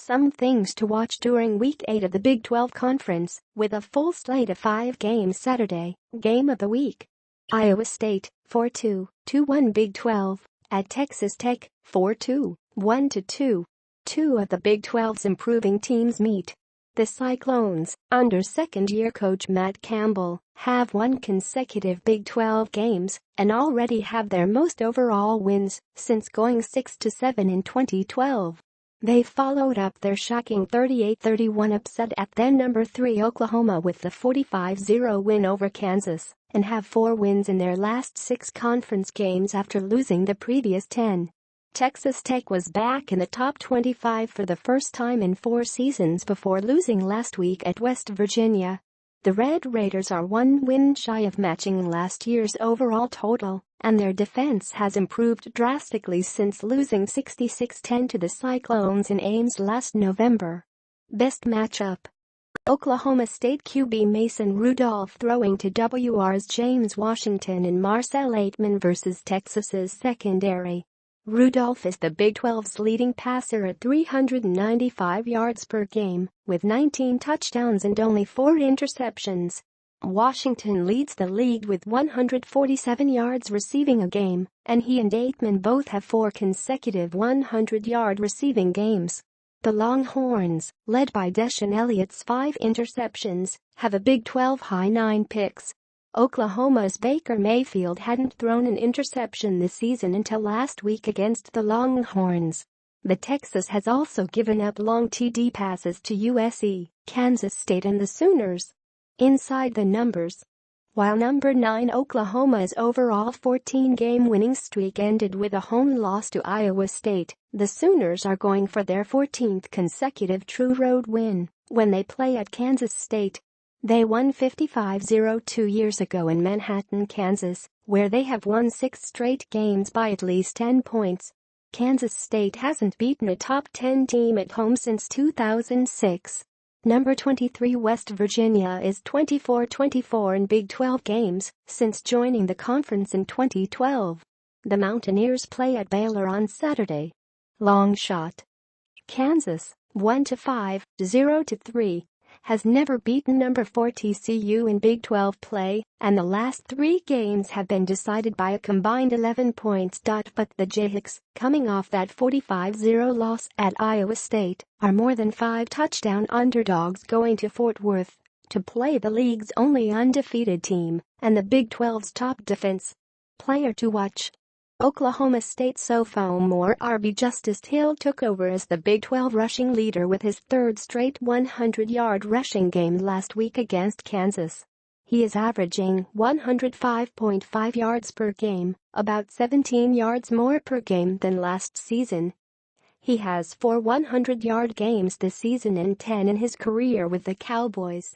some things to watch during Week 8 of the Big 12 Conference, with a full slate of 5 games Saturday. Game of the week. Iowa State, 4-2, 2-1 Big 12, at Texas Tech, 4-2, 1-2. Two of the Big 12's improving teams meet. The Cyclones, under second-year coach Matt Campbell, have won consecutive Big 12 games and already have their most overall wins since going 6-7 in 2012. They followed up their shocking 38-31 upset at then number 3 Oklahoma with the 45-0 win over Kansas and have 4 wins in their last 6 conference games after losing the previous 10. Texas Tech was back in the top 25 for the first time in 4 seasons before losing last week at West Virginia. The Red Raiders are 1 win shy of matching last year's overall total, and their defense has improved drastically since losing 66-10 to the Cyclones in Ames last November. Best matchup. Oklahoma State QB Mason Rudolph throwing to WR's James Washington and Marcell Ateman versus Texas's secondary. Rudolph is the Big 12's leading passer at 395 yards per game, with 19 touchdowns and only 4 interceptions. Washington leads the league with 147 yards receiving a game, and he and Ateman both have 4 consecutive 100-yard receiving games. The Longhorns, led by Deshaun Elliott's 5 interceptions, have a Big 12 high 9 picks. Oklahoma's Baker Mayfield hadn't thrown an interception this season until last week against the Longhorns. But Texas has also given up long TD passes to USC, Kansas State and the Sooners. Inside the numbers. While number 9 Oklahoma's overall 14-game winning streak ended with a home loss to Iowa State, the Sooners are going for their 14th consecutive true road win when they play at Kansas State. They won 55-0 2 years ago in Manhattan, Kansas, where they have won 6 straight games by at least 10 points. Kansas State hasn't beaten a top 10 team at home since 2006. Number 23 West Virginia is 24-24 in Big 12 games since joining the conference in 2012. The Mountaineers play at Baylor on Saturday. Long shot. Kansas, 1-5, 0-3. Has never beaten number 4 TCU in Big 12 play, and the last 3 games have been decided by a combined 11 points. But the Jayhawks, coming off that 45-0 loss at Iowa State, are more than 5 touchdown underdogs going to Fort Worth to play the league's only undefeated team and the Big 12's top defense. Player to watch. Oklahoma State sophomore RB Justice Hill took over as the Big 12 rushing leader with his 3rd straight 100-yard rushing game last week against Kansas. He is averaging 105.5 yards per game, about 17 yards more per game than last season. He has 4 100-yard games this season and 10 in his career with the Cowboys.